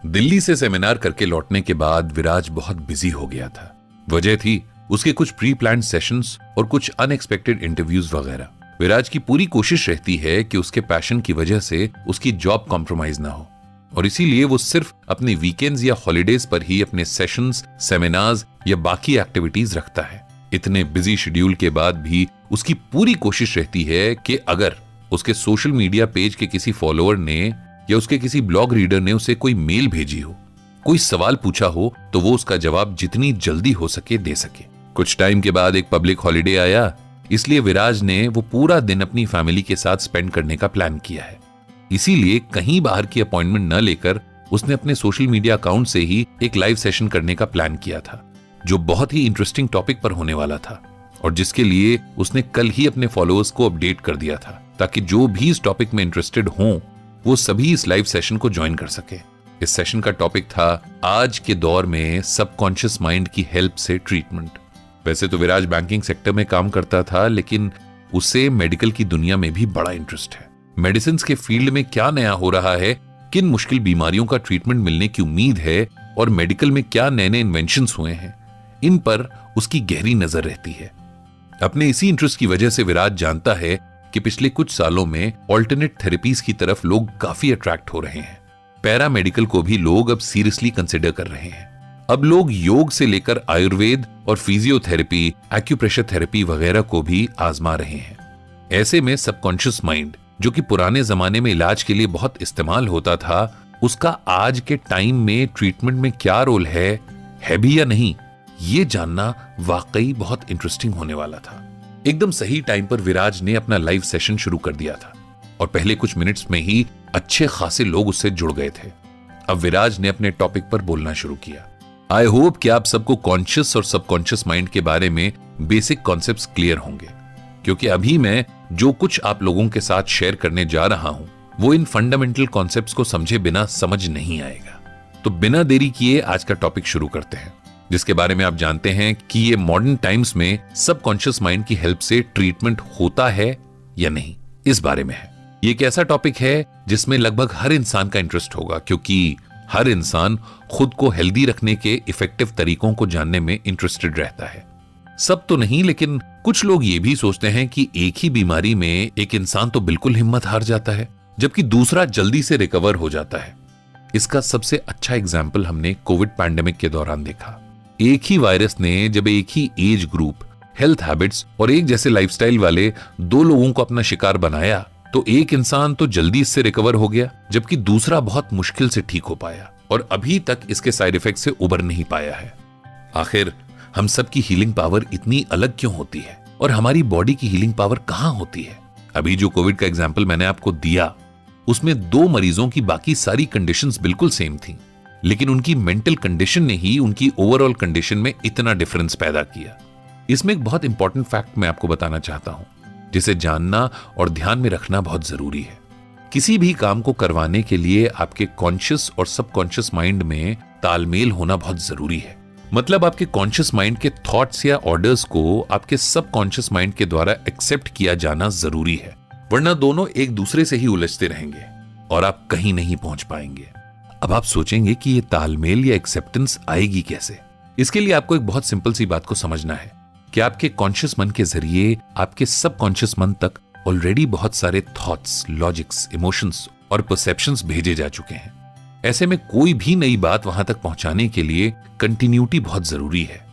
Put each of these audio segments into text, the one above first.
दिल्ली से सेमिनार करके लौटने के बाद विराज बहुत बिजी हो गया था। वजह थी उसके कुछ प्री प्लान्ड सेशंस और कुछ अनएक्सपेक्टेड इंटरव्यूज वगैरह। विराज की पूरी कोशिश रहती है कि उसके पैशन की वजह से उसकी जॉब कॉम्प्रोमाइज ना हो, और इसीलिए वो सिर्फ अपने वीकेंड्स या हॉलिडेज पर ही अपने सेशंस, सेमिनार्स या बाकी एक्टिविटीज रखता है। इतने बिजी शेड्यूल के बाद भी उसकी पूरी कोशिश रहती है कि अगर उसके सोशल मीडिया पेज के किसी फॉलोअर ने या उसके किसी ब्लॉग रीडर ने उसे कोई मेल भेजी हो, कोई सवाल पूछा हो, तो वो उसका जवाब जितनी जल्दी हो सके दे सके। कुछ टाइम के बाद एक पब्लिक हॉलिडे आया, इसलिए विराज ने वो पूरा दिन अपनी फैमिली के साथ स्पेंड करने का प्लान किया है। इसीलिए कहीं बाहर की अपॉइंटमेंट न लेकर उसने अपने सोशल मीडिया अकाउंट से ही एक लाइव सेशन करने का प्लान किया था, जो बहुत ही इंटरेस्टिंग टॉपिक पर होने वाला था और जिसके लिए उसने कल ही अपने फॉलोअर्स को अपडेट कर दिया था, ताकि जो भी इस टॉपिक में इंटरेस्टेड हों वो सभी इस लाइव सेशन को ज्वाइन कर सके। इस सेशन का टॉपिक था आज के दौर में सबकॉन्शियस माइंड की हेल्प से ट्रीटमेंट। वैसे तो विराज बैंकिंग सेक्टर में काम करता था, लेकिन उसे मेडिकल की दुनिया में भी बड़ा इंटरेस्ट है। मेडिसिन के फील्ड में क्या नया हो रहा है, किन मुश्किल बीमारियों का ट्रीटमेंट मिलने की उम्मीद है और मेडिकल में क्या नए नए इन्वेंशंस हुए हैं, इन पर उसकी गहरी नजर रहती है। अपने इसी इंटरेस्ट की वजह से विराज जानता है कि पिछले कुछ सालों में ऑल्टरनेट थेरेपीज की तरफ लोग काफी अट्रैक्ट हो रहे हैं। पैरा मेडिकल को भी लोग अब सीरियसली कंसिडर कर रहे हैं। अब लोग योग से लेकर आयुर्वेद और फिजियोथेरेपी, एक्यूप्रेशर थेरेपी वगैरह को भी आजमा रहे हैं। ऐसे में सबकॉन्शियस माइंड, जो कि पुराने जमाने में इलाज के लिए बहुत इस्तेमाल होता था, उसका आज के टाइम में ट्रीटमेंट में क्या रोल है भी या नहीं, ये जानना वाकई बहुत इंटरेस्टिंग होने वाला था। एकदम सही टाइम पर विराज ने अपना लाइव सेशन शुरू कर दिया था और पहले कुछ मिनट्स में ही अच्छे खासे लोग उससे जुड़ गए थे। अब विराज ने अपने टॉपिक पर बोलना शुरू किया। आई होप कि आप सबको कॉन्शियस और सबकॉन्शियस माइंड के बारे में बेसिक कॉन्सेप्ट्स क्लियर होंगे, क्योंकि अभी मैं जो कुछ आप लोगों के साथ शेयर करने जा रहा हूं वो इन फंडामेंटल कॉन्सेप्ट्स को समझे बिना समझ नहीं आएगा। तो बिना देरी किए आज का टॉपिक शुरू करते हैं, जिसके बारे में आप जानते हैं कि ये मॉडर्न टाइम्स में सबकॉन्शियस माइंड की हेल्प से ट्रीटमेंट होता है या नहीं, इस बारे में है। ये एक ऐसा टॉपिक है जिसमें लगभग हर इंसान का इंटरेस्ट होगा, क्योंकि हर इंसान खुद को हेल्दी रखने के इफेक्टिव तरीकों को जानने में इंटरेस्टेड रहता है। सब तो नहीं, लेकिन कुछ लोग ये भी सोचते हैं कि एक ही बीमारी में एक इंसान तो बिल्कुल हिम्मत हार जाता है, जबकि दूसरा जल्दी से रिकवर हो जाता है। इसका सबसे अच्छा एग्जाम्पल हमने कोविड पैंडेमिक के दौरान देखा। एक ही वायरस ने जब एक ही एज ग्रुप, हेल्थ हैबिट्स और एक जैसे लाइफस्टाइल वाले दो लोगों को अपना शिकार बनाया, तो एक इंसान तो जल्दी इससे रिकवर हो गया, जबकि दूसरा बहुत मुश्किल से ठीक हो पाया और अभी तक इसके साइड इफेक्ट से उबर नहीं पाया है। आखिर हम सब की हीलिंग पावर इतनी अलग क्यों होती है और हमारी बॉडी की हीलिंग पावर कहां होती है? अभी जो कोविड का एग्जाम्पल मैंने आपको दिया, उसमें 2 मरीजों की बाकी सारी कंडीशंस बिल्कुल सेम थी, लेकिन उनकी मेंटल कंडीशन ने ही उनकी ओवरऑल कंडीशन में इतना डिफरेंस पैदा किया। इसमें एक बहुत इंपॉर्टेंट फैक्ट मैं आपको बताना चाहता हूं, जिसे जानना और ध्यान में रखना बहुत जरूरी है। किसी भी काम को करवाने के लिए आपके कॉन्शियस और सबकॉन्शियस माइंड में तालमेल होना बहुत जरूरी है। मतलब आपके कॉन्शियस माइंड के थॉट्स या ऑर्डर्स को आपके सबकॉन्शियस माइंड के द्वारा एक्सेप्ट किया जाना जरूरी है, वरना दोनों एक दूसरे से ही उलझते रहेंगे और आप कहीं नहीं पहुंच पाएंगे। अब आप सोचेंगे कि ये तालमेल या एक्सेप्टेंस आएगी कैसे? इसके लिए आपको एक बहुत सिंपल सी बात को समझना है कि आपके कॉन्शियस मन के जरिए आपके सबकॉन्शियस मन तक ऑलरेडी बहुत सारे थॉट्स, लॉजिक्स, इमोशंस और परसेप्शंस भेजे जा चुके हैं। ऐसे में कोई भी नई बात वहां तक पहुंचाने के लिए कंटिन्यूटी बहुत जरूरी है।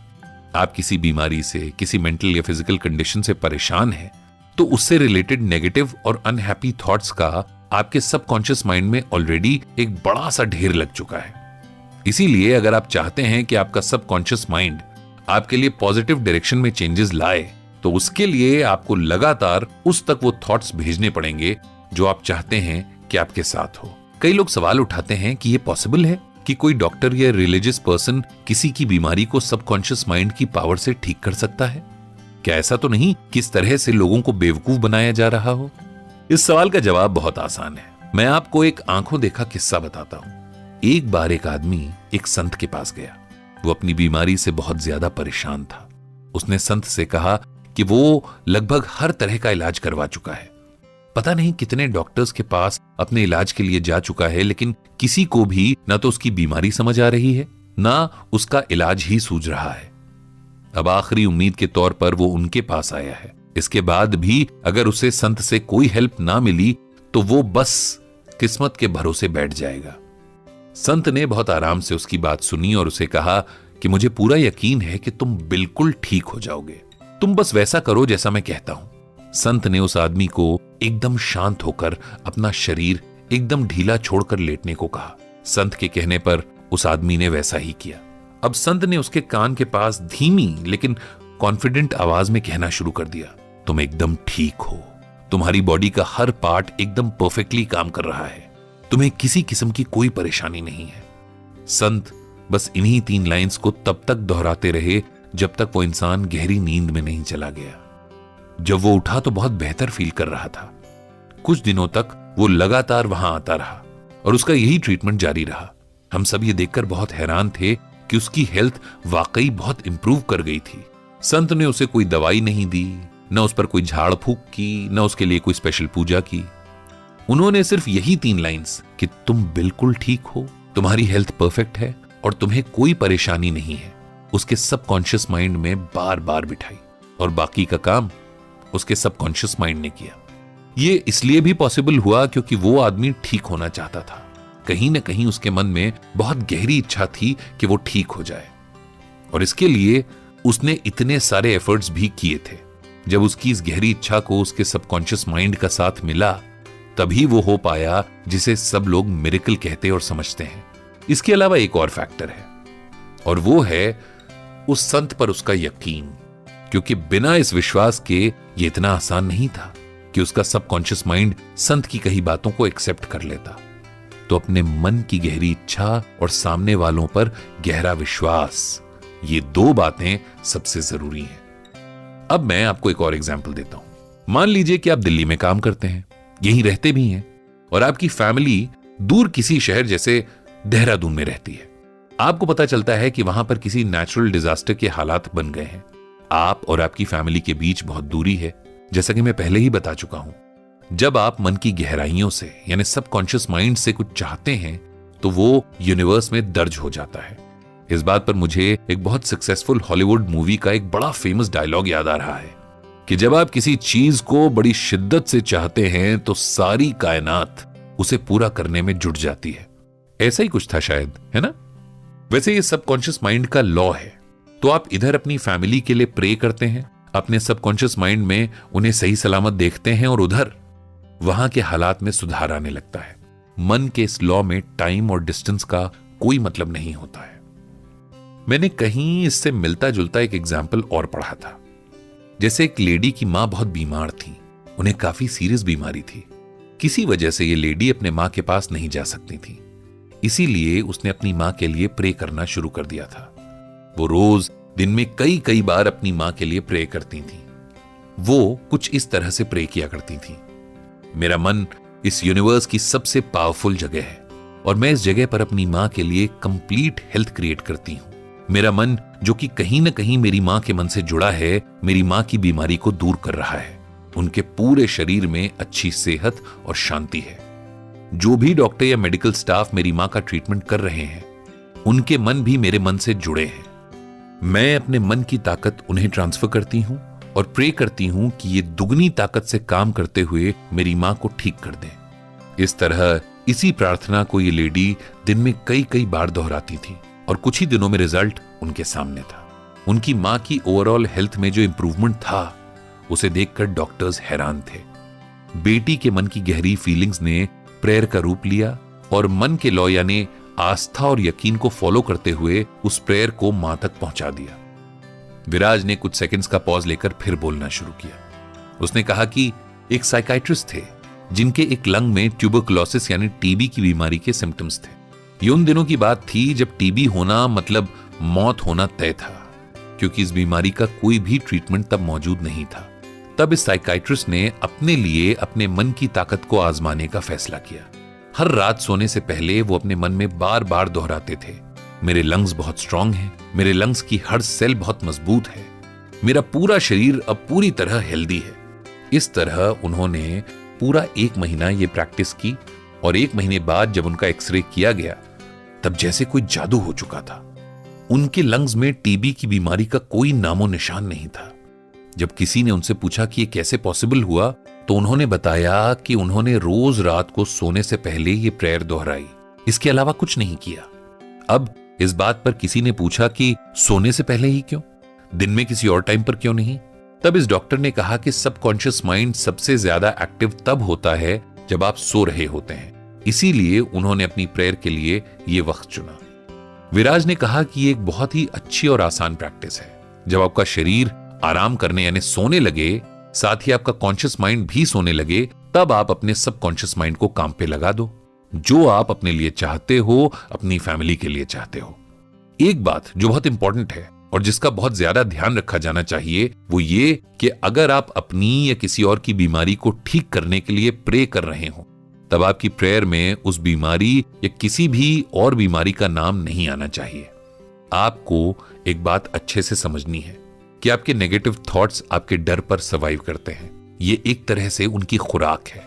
आप किसी बीमारी से, किसी मेंटल या फिजिकल कंडीशन से परेशान हैं, तो उससे रिलेटेड नेगेटिव और अनहैप्पी थॉट्स का आपके सबकॉन्शियस माइंड में ऑलरेडी एक बड़ा सा ढेर लग चुका है। इसीलिए अगर आप चाहते हैं कि आपका सबकॉन्शियस माइंड आपके लिए पॉजिटिव डायरेक्शन में चेंजेस लाए, तो उसके लिए आपको लगातार उस तक वो थॉट्स भेजने पड़ेंगे जो आप चाहते हैं कि आपके साथ हो। कई लोग सवाल उठाते हैं कि ये पॉसिबल है कि कोई डॉक्टर या रिलीजियस पर्सन किसी की बीमारी को सबकॉन्शियस माइंड की पावर से ठीक कर सकता है? क्या ऐसा तो नहीं कि इस तरह से लोगों को बेवकूफ बनाया जा रहा हो? इस सवाल का जवाब बहुत आसान है। मैं आपको एक आंखों देखा किस्सा बताता हूं। एक बार एक आदमी एक संत के पास गया। वो अपनी बीमारी से बहुत ज्यादा परेशान था। उसने संत से कहा कि वो लगभग हर तरह का इलाज करवा चुका है, पता नहीं कितने डॉक्टर्स के पास अपने इलाज के लिए जा चुका है, लेकिन किसी को भी ना तो उसकी बीमारी समझ आ रही है, ना उसका इलाज ही सूझ रहा है। अब आखिरी उम्मीद के तौर पर वो उनके पास आया है। इसके बाद भी अगर उसे संत से कोई हेल्प ना मिली तो वो बस किस्मत के भरोसे बैठ जाएगा। संत ने बहुत आराम से उसकी बात सुनी और उसे कहा कि मुझे पूरा यकीन है कि तुम बिल्कुल ठीक हो जाओगे, तुम बस वैसा करो जैसा मैं कहता हूं। संत ने उस आदमी को एकदम शांत होकर अपना शरीर एकदम ढीला छोड़कर लेटने को कहा। संत के कहने पर उस आदमी ने वैसा ही किया। अब संत ने उसके कान के पास धीमी लेकिन कॉन्फिडेंट आवाज में कहना शुरू कर दिया, तुम एकदम ठीक हो, तुम्हारी बॉडी का हर पार्ट एकदम परफेक्टली काम कर रहा है, तुम्हें किसी किस्म की कोई परेशानी नहीं है। संत बस इन्हीं 3 लाइंस को तब तक दोहराते रहे जब तक वो इंसान गहरी नींद में नहीं चला गया। जब वो उठा तो बहुत बेहतर फील कर रहा था। कुछ दिनों तक वो लगातार वहां आता रहा और उसका यही ट्रीटमेंट जारी रहा। हम सब ये देखकर बहुत हैरान थे कि उसकी हेल्थ वाकई बहुत इंप्रूव कर गई थी। संत ने उसे कोई दवाई नहीं दी, न उस पर कोई झाड़ फूक की, न उसके लिए कोई स्पेशल पूजा की। उन्होंने सिर्फ यही 3 लाइंस कि तुम बिल्कुल ठीक हो, तुम्हारी हेल्थ परफेक्ट है और तुम्हें कोई परेशानी नहीं है, उसके सबकॉन्शियस माइंड में बार बार बिठाई और बाकी का काम उसके सबकॉन्शियस माइंड ने किया। ये इसलिए भी पॉसिबल हुआ क्योंकि वो आदमी ठीक होना चाहता था। कहीं न कहीं उसके मन में बहुत गहरी इच्छा थी कि वो ठीक हो जाए और इसके लिए उसने इतने सारे एफर्ट्स भी किए थे। जब उसकी इस गहरी इच्छा को उसके सबकॉन्शियस माइंड का साथ मिला तभी वो हो पाया जिसे सब लोग मिरेकल कहते और समझते हैं। इसके अलावा एक और फैक्टर है और वो है उस संत पर उसका यकीन, क्योंकि बिना इस विश्वास के ये इतना आसान नहीं था कि उसका सबकॉन्शियस माइंड संत की कही बातों को एक्सेप्ट कर लेता। तो अपने मन की गहरी इच्छा और सामने वालों पर गहरा विश्वास, ये 2 बातें सबसे जरूरी हैं। अब मैं आपको एक और एग्जांपल देता हूं। मान लीजिए कि आप दिल्ली में काम करते हैं, यहीं रहते भी हैं और आपकी फैमिली दूर किसी शहर जैसे देहरादून में रहती है। आपको पता चलता है कि वहां पर किसी नेचुरल डिजास्टर के हालात बन गए हैं। आप और आपकी फैमिली के बीच बहुत दूरी है, जैसा कि मैं पहले ही बता चुका हूं। जब आप मन की गहराइयों से यानी सबकॉन्शियस माइंड से कुछ चाहते हैं तो वो यूनिवर्स में दर्ज हो जाता है। इस बात पर मुझे एक बहुत सक्सेसफुल हॉलीवुड मूवी का एक बड़ा फेमस डायलॉग याद आ रहा है कि जब आप किसी चीज को बड़ी शिद्दत से चाहते हैं तो सारी कायनात उसे पूरा करने में जुट जाती है। ऐसा ही कुछ था शायद, है ना? वैसे ये सबकॉन्शियस माइंड का लॉ है। तो आप इधर अपनी फैमिली के लिए प्रे करते हैं, अपने सबकॉन्शियस माइंड में उन्हें सही सलामत देखते हैं और उधर वहां के हालात में सुधार आने लगता है। मन के इस लॉ में टाइम और डिस्टेंस का कोई मतलब नहीं होता है। मैंने कहीं इससे मिलता जुलता एक एग्जाम्पल और पढ़ा था। जैसे एक लेडी की मां बहुत बीमार थी, उन्हें काफी सीरियस बीमारी थी। किसी वजह से ये लेडी अपने मां के पास नहीं जा सकती थी, इसीलिए उसने अपनी मां के लिए प्रे करना शुरू कर दिया था। वो रोज दिन में कई बार अपनी मां के लिए प्रे करती थी। वो कुछ इस तरह से प्रे किया करती थी, मेरा मन इस यूनिवर्स की सबसे पावरफुल जगह है और मैं इस जगह पर अपनी मां के लिए कंप्लीट हेल्थ क्रिएट करती हूं। मेरा मन जो कि कहीं न कहीं मेरी मां के मन से जुड़ा है, मेरी मां की बीमारी को दूर कर रहा है। उनके पूरे शरीर में अच्छी सेहत और शांति है। जो भी डॉक्टर या मेडिकल स्टाफ मेरी मां का ट्रीटमेंट कर रहे हैं, उनके मन भी मेरे मन से जुड़े हैं। मैं अपने मन की ताकत उन्हें ट्रांसफर करती हूं और प्रे करती हूं कि ये दुगनी ताकत से काम करते हुए मेरी मां को ठीक कर दें। इस तरह इसी प्रार्थना को ये लेडी दिन में कई बार दोहराती थी और कुछ ही दिनों में रिजल्ट उनके सामने था। उनकी मां की ओवरऑल हेल्थ में जो इंप्रूवमेंट था उसे देखकर डॉक्टर्स हैरान थे। बेटी के मन की गहरी फीलिंग्स ने प्रेयर का रूप लिया और मन के लॉ यानी आस्था और यकीन को फॉलो करते हुए उस प्रेयर को मां तक पहुंचा दिया। विराज ने कुछ सेकंड्स का पॉज लेकर फिर बोलना शुरू किया। उसने कहा कि एक साइकाइट्रिस्ट थे जिनके एक लंग में ट्यूबरकुलोसिस यानी टीबी की बीमारी के सिम्टम्स थे। ये उन दिनों की बात थी जब टीबी होना मतलब मौत होना तय था, क्योंकि इस बीमारी का कोई भी ट्रीटमेंट तब मौजूद नहीं था। तब इस साइकाइट्रिस्ट ने अपने लिए अपने मन की ताकत को आजमाने का फैसला किया। हर रात सोने से पहले वो अपने मन में बार बार दोहराते थे, मेरे लंग्स बहुत स्ट्रांग हैं, मेरे लंग्स की हर सेल बहुत मजबूत है, मेरा पूरा शरीर अब पूरी तरह हेल्दी है। इस तरह उन्होंने पूरा 1 महीना ये प्रैक्टिस की और 1 महीने बाद जब उनका एक्सरे किया गया तब जैसे कोई जादू हो चुका था। उनके लंग्स में टीबी की बीमारी का कोई नामो निशान नहीं था। जब किसी ने उनसे पूछा कि ये कैसे पॉसिबल हुआ तो उन्होंने बताया कि उन्होंने रोज रात को सोने से पहले ये प्रेयर दोहराई, इसके अलावा कुछ नहीं किया। अब इस बात पर किसी ने पूछा कि सोने से पहले ही क्यों, दिन में किसी और टाइम पर क्यों नहीं? तब इस डॉक्टर ने कहा कि सबकॉन्शियस माइंड सबसे ज्यादा एक्टिव तब होता है जब आप सो रहे होते हैं, इसीलिए उन्होंने अपनी प्रेयर के लिए यह वक्त चुना। विराज ने कहा कि ये एक बहुत ही अच्छी और आसान प्रैक्टिस है। जब आपका शरीर आराम करने यानी सोने लगे, साथ ही आपका कॉन्शियस माइंड भी सोने लगे, तब आप अपने सबकॉन्शियस माइंड को काम पे लगा दो। जो आप अपने लिए चाहते हो, अपनी फैमिली के लिए चाहते हो। एक बात जो बहुत इंपॉर्टेंट है और जिसका बहुत ज्यादा ध्यान रखा जाना चाहिए वो ये कि अगर आप अपनी या किसी और की बीमारी को ठीक करने के लिए प्रे कर रहे हो, तब आपकी प्रेयर में उस बीमारी या किसी भी और बीमारी का नाम नहीं आना चाहिए। आपको एक बात अच्छे से समझनी है कि आपके नेगेटिव थॉट्स आपके डर पर सर्वाइव करते हैं। ये एक तरह से उनकी खुराक है।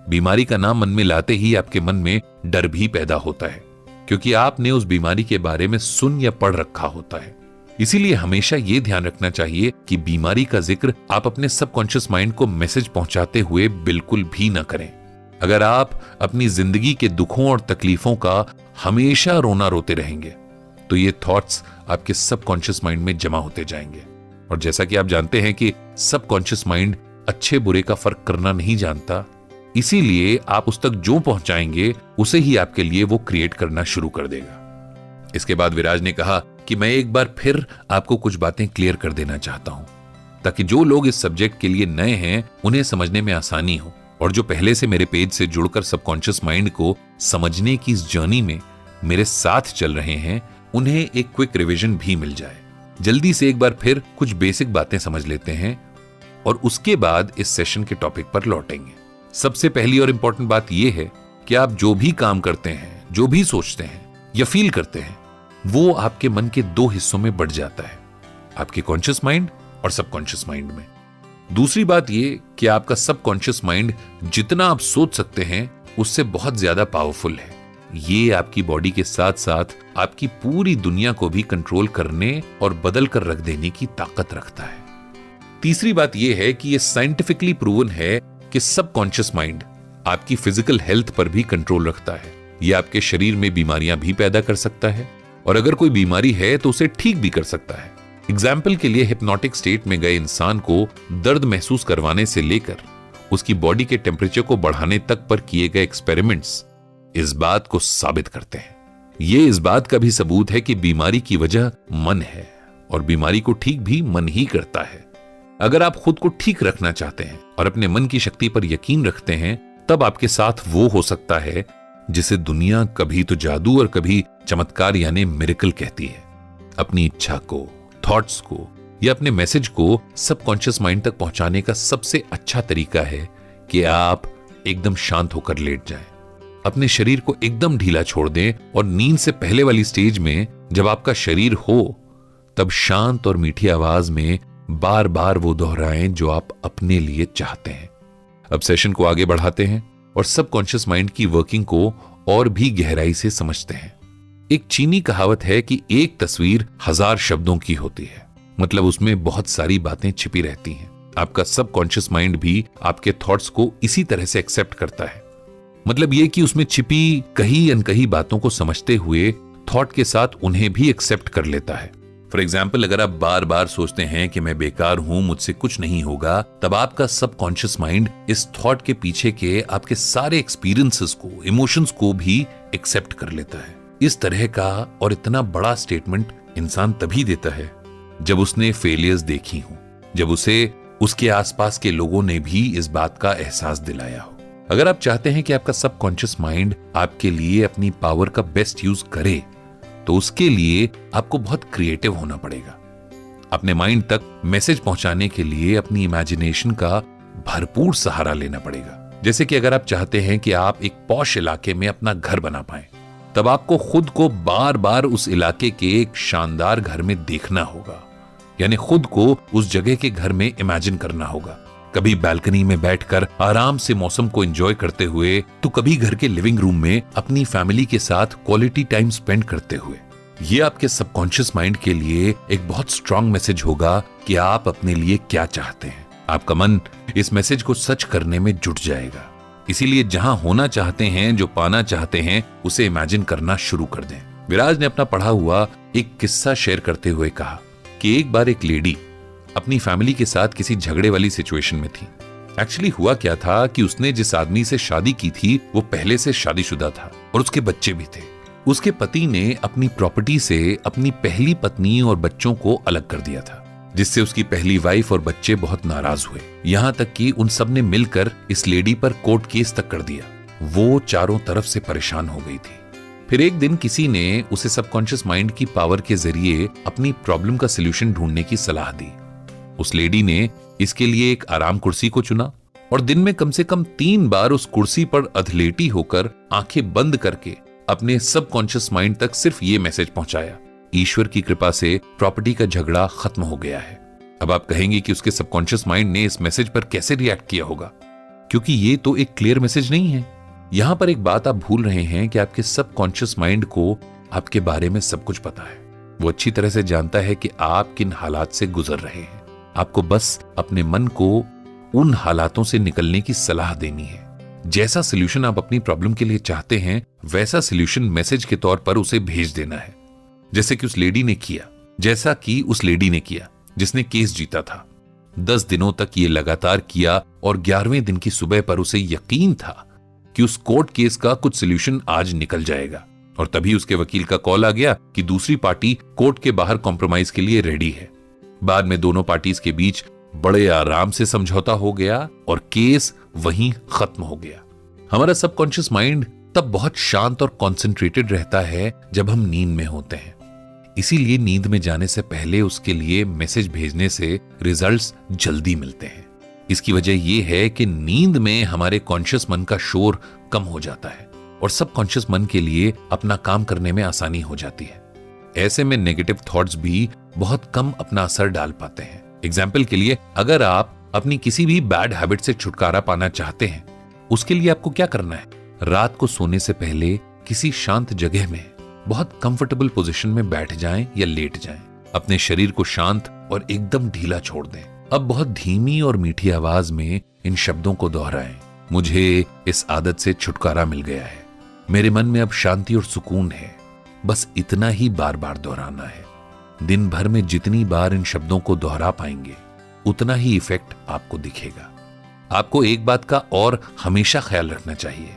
बीमारी का नाम मन में लाते ही आपके मन में डर भी पैदा होता है, क्योंकि आपने उस बीमारी के बारे में सुन या पढ़ रखा होता है। इसीलिए हमेशा यह ध्यान रखना चाहिए कि बीमारी का जिक्र आप अपने सबकॉन्शियस माइंड को मैसेज पहुंचाते हुए बिल्कुल भी ना करें। अगर आप अपनी जिंदगी के दुखों और तकलीफों का हमेशा रोना रोते रहेंगे तो ये थॉट्स आपके सबकॉन्शियस माइंड में जमा होते जाएंगे। और जैसा कि आप जानते हैं कि सबकॉन्शियस माइंड अच्छे बुरे का फर्क करना नहीं जानता, इसीलिए आप उस तक जो पहुंचाएंगे उसे ही आपके लिए वो क्रिएट करना शुरू कर देगा। इसके बाद विराज ने कहा कि मैं एक बार फिर आपको कुछ बातें क्लियर कर देना चाहता हूं, ताकि जो लोग इस सब्जेक्ट के लिए नए हैं उन्हें समझने में आसानी हो, और जो पहले से मेरे पेज से जुड़कर सबकॉन्शियस माइंड को समझने की इस जर्नी में मेरे साथ चल रहे हैं, उन्हें एक क्विक रिवीजन भी मिल जाए। जल्दी से एक बार फिर कुछ बेसिक बातें समझ लेते हैं और उसके बाद इस सेशन के टॉपिक पर लौटेंगे। सबसे पहली और इंपॉर्टेंट बात यह है कि आप जो भी काम करते हैं, जो भी सोचते हैं या फील करते हैं, वो आपके मन के 2 हिस्सों में बढ़ जाता है, आपके कॉन्शियस माइंड और सबकॉन्शियस माइंड में। दूसरी बात यह कि आपका सबकॉन्शियस माइंड जितना आप सोच सकते हैं उससे बहुत ज्यादा पावरफुल है। ये आपकी बॉडी के साथ साथ आपकी पूरी दुनिया को भी कंट्रोल करने और बदल कर रख देने की ताकत रखता है। तीसरी बात यह है कि यह साइंटिफिकली प्रूवन है कि सबकॉन्शियस माइंड आपकी फिजिकल हेल्थ पर भी कंट्रोल रखता है। यह आपके शरीर में बीमारियां भी पैदा कर सकता है और अगर कोई बीमारी है तो उसे ठीक भी कर सकता है। एग्जाम्पल के लिए हिप्नोटिक स्टेट में गए इंसान को दर्द महसूस करवाने से लेकर उसकी बॉडी के टेम्परेचर को बढ़ाने तक पर किए गए एक्सपेरिमेंट्स इस बात को साबित करते हैं। यह इस बात का भी सबूत है कि बीमारी की वजह मन है और बीमारी को ठीक भी मन ही करता है। अगर आप खुद को ठीक रखना चाहते हैं और अपने मन की शक्ति पर यकीन रखते हैं, तब आपके साथ वो हो सकता है जिसे दुनिया कभी तो जादू और कभी चमत्कार यानी मिरेकल कहती है। अपनी इच्छा को, थॉट्स को या अपने मैसेज को सबकॉन्शियस माइंड तक पहुंचाने का सबसे अच्छा तरीका है कि आप एकदम शांत होकर लेट जाएं, अपने शरीर को एकदम ढीला छोड़ दें और नींद से पहले वाली स्टेज में जब आपका शरीर हो तब शांत और मीठी आवाज में बार बार वो दोहराएं जो आप अपने लिए चाहते हैं। अब सेशन को आगे बढ़ाते हैं और सबकॉन्शियस माइंड की वर्किंग को और भी गहराई से समझते हैं। एक चीनी कहावत है कि एक तस्वीर 1000 शब्दों की होती है, मतलब उसमें बहुत सारी बातें छिपी रहती हैं। आपका सबकॉन्शियस माइंड भी आपके थॉट्स को इसी तरह से एक्सेप्ट करता है। मतलब यह कि उसमें छिपी कही अनकही बातों को समझते हुए थॉट के साथ उन्हें भी एक्सेप्ट कर लेता है। फॉर एग्जाम्पल, अगर आप बार बार सोचते हैं कि मैं बेकार हूं, मुझसे कुछ नहीं होगा, तब आपका सबकॉन्शियस माइंड इस थॉट के पीछे के आपके सारे एक्सपीरियंसेस को, इमोशंस को भी एक्सेप्ट कर लेता है। इस तरह का और इतना बड़ा स्टेटमेंट इंसान तभी देता है जब उसने फेलियर्स देखी हो, जब उसे उसके आसपास के लोगों ने भी इस बात का एहसास दिलाया हो। अगर आप चाहते हैं कि आपका सबकॉन्शियस माइंड आपके लिए अपनी पावर का बेस्ट यूज करे, तो उसके लिए आपको बहुत क्रिएटिव होना पड़ेगा। अपने माइंड तक मैसेज पहुंचाने के लिए अपनी इमेजिनेशन का भरपूर सहारा लेना पड़ेगा। जैसे कि अगर आप चाहते हैं कि आप एक पॉश इलाके में अपना घर बना पाएं, तब आपको खुद को बार बार उस इलाके के एक शानदार घर में देखना होगा, यानी खुद को उस जगह के घर में इमेजिन करना होगा। कभी बालकनी में बैठकर आराम से मौसम को एंजॉय करते हुए, तो कभी घर के लिविंग रूम में अपनी फैमिली के साथ क्वालिटी टाइम स्पेंड करते हुए। ये आपके सबकॉन्शियस माइंड के लिए एक बहुत स्ट्रांग मैसेज होगा कि आप अपने लिए क्या चाहते हैं। आपका मन इस मैसेज को सच करने में जुट जाएगा। इसीलिए जहां होना चाहते हैं, जो पाना चाहते हैं, उसे इमेजिन करना शुरू कर दें। विराज ने अपना पढ़ा हुआ एक किस्सा शेयर करते हुए कहा कि एक बार एक लेडी अपनी फैमिली के साथ किसी झगड़े वाली सिचुएशन में थी। एक्चुअली हुआ क्या था कि उसने जिस आदमी से शादी की थी वो पहले से शादीशुदा था और उसके बच्चे भी थे। उसके पति ने अपनी प्रॉपर्टी से अपनी पहली पत्नी और बच्चों को अलग कर दिया था, जिससे उसकी पहली वाइफ और बच्चे बहुत नाराज हुए। यहां तक कि उन सब ने मिलकर इस लेडी पर कोर्ट केस तक कर दिया। वो चारों तरफ से परेशान हो गई थी। फिर एक दिन किसी ने उसे सबकॉन्शियस माइंड की पावर के जरिए अपनी प्रॉब्लम का सलूशन ढूंढने की सलाह दी। उस लेडी ने इसके लिए एक आराम कुर्सी को चुना और दिन में कम से कम 3 बार उस कुर्सी पर अधलेटी होकर आंखें बंद करके अपने सबकॉन्शियस माइंड तक सिर्फ ये मैसेज पहुंचाया, ईश्वर की कृपा से प्रॉपर्टी का झगड़ा खत्म हो गया है। अब आप कहेंगे कि उसके सबकॉन्शियस माइंड ने इस मैसेज पर कैसे रिएक्ट किया होगा, क्योंकि ये तो एक क्लियर मैसेज नहीं है। यहां पर एक बात आप भूल रहे हैं कि आपके सबकॉन्शियस माइंड को आपके बारे में सब कुछ पता है। वो अच्छी तरह से जानता है कि आप किन हालात से गुजर रहे हैं। आपको बस अपने मन को उन हालातों से निकलने की सलाह देनी है। जैसा सलूशन आप अपनी प्रॉब्लम के लिए चाहते हैं, वैसा सलूशन मैसेज के तौर पर उसे भेज देना है। जैसे कि उस लेडी ने किया, जैसा कि उस लेडी ने किया जिसने केस जीता था। 10 दिनों तक ये लगातार किया और 11वें दिन की सुबह पर उसे यकीन था कि उस कोर्ट केस का कुछ सलूशन आज निकल जाएगा। और तभी उसके वकील का कॉल आ गया कि दूसरी पार्टी कोर्ट के बाहर कॉम्प्रोमाइज के लिए रेडी है। बाद में दोनों पार्टीज के बीच बड़े आराम से समझौता हो गया और केस वहीं खत्म हो गया। हमारा सबकॉन्शियस माइंड तब बहुत शांत और कॉन्सेंट्रेटेड रहता है जब हम नींद में होते हैं। इसीलिए नींद में जाने से पहले उसके लिए मैसेज भेजने से रिजल्ट्स जल्दी मिलते हैं। इसकी वजह यह है कि नींद में हमारे कॉन्शियस मन का शोर कम हो जाता है और सबकॉन्शियस मन के लिए अपना काम करने में आसानी हो जाती है। ऐसे में नेगेटिव थॉट्स भी बहुत कम अपना असर डाल पाते हैं। एग्जाम्पल के लिए, अगर आप अपनी किसी भी बैड हैबिट से छुटकारा पाना चाहते हैं, उसके लिए आपको क्या करना है? रात को सोने से पहले किसी शांत जगह में बहुत कंफर्टेबल पोजीशन में बैठ जाएं या लेट जाएं। अपने शरीर को शांत और एकदम ढीला छोड़ दें। अब बहुत धीमी और मीठी आवाज में इन शब्दों को दोहराएं, मुझे इस आदत से छुटकारा मिल गया है, मेरे मन में अब शांति और सुकून है। बस इतना ही बार बार दोहराना है। दिन भर में जितनी बार इन शब्दों को दोहरा पाएंगे, उतना ही इफेक्ट आपको दिखेगा। आपको एक बात का और हमेशा ख्याल रखना चाहिए,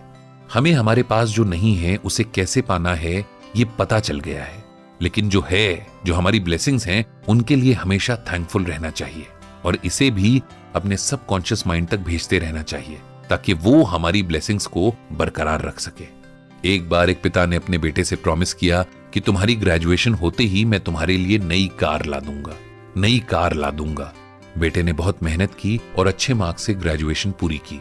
हमें हमारे पास जो नहीं है उसे कैसे पाना है ये पता चल गया है, लेकिन जो है, जो हमारी ब्लेसिंग्स हैं, उनके लिए हमेशा थैंकफुल रहना चाहिए और इसे भी अपने सबकॉन्शियस माइंड तक भेजते रहना चाहिए ताकि वो हमारी ब्लेसिंग्स को बरकरार रख सके। एक बार एक पिता ने अपने बेटे से प्रॉमिस किया कि तुम्हारी ग्रेजुएशन होते ही मैं तुम्हारे लिए नई कार ला दूंगा। बेटे ने बहुत मेहनत की और अच्छे मार्क्स से ग्रेजुएशन पूरी की।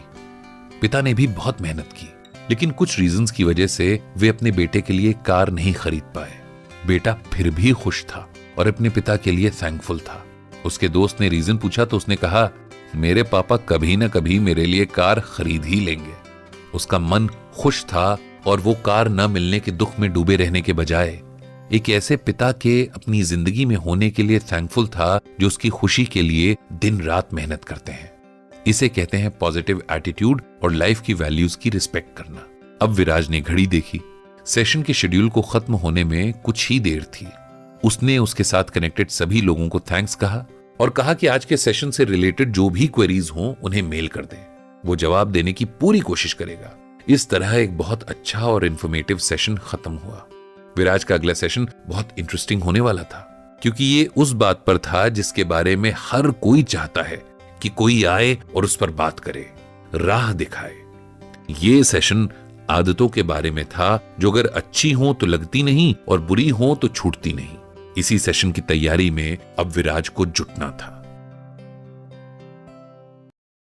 पिता ने भी बहुत मेहनत की, लेकिन कुछ रीजंस की वजह से वे अपने बेटे के लिए कार नहीं खरीद पाए। बेटा फिर भी खुश था और अपने पिता के लिए थैंकफुल था। उसके दोस्त ने रीजन पूछा तो उसने कहा, मेरे पापा कभी ना कभी मेरे लिए कार खरीद ही लेंगे। उसका मन खुश था और वो कार न मिलने के दुख में डूबे रहने के बजाय एक ऐसे पिता के अपनी जिंदगी में होने के लिए थैंकफुल था जो उसकी खुशी के लिए दिन रात मेहनत करते हैं। इसे कहते हैं पॉजिटिव एटीट्यूड और लाइफ की वैल्यूज की रिस्पेक्ट करना। अब विराज ने घड़ी देखी। सेशन के शेड्यूल को खत्म होने में कुछ ही देर थी। उसने उसके साथ कनेक्टेड सभी लोगों को थैंक्स कहा और कहा कि आज के सेशन से रिलेटेड जो भी क्वेरीज हों उन्हें मेल कर दें। वो जवाब देने की पूरी कोशिश करेगा। इस तरह एक बहुत अच्छा और इंफॉर्मेटिव सेशन खत्म हुआ। विराज का अगला सेशन बहुत इंटरेस्टिंग होने वाला था, क्योंकि ये उस बात पर था जिसके बारे में हर कोई चाहता है कि कोई आए और उस पर बात करे, राह दिखाए। ये सेशन आदतों के बारे में था जो अगर अच्छी हो तो लगती नहीं और बुरी हो तो छूटती नहीं। इसी सेशन की तैयारी में अब विराज को जुटना था।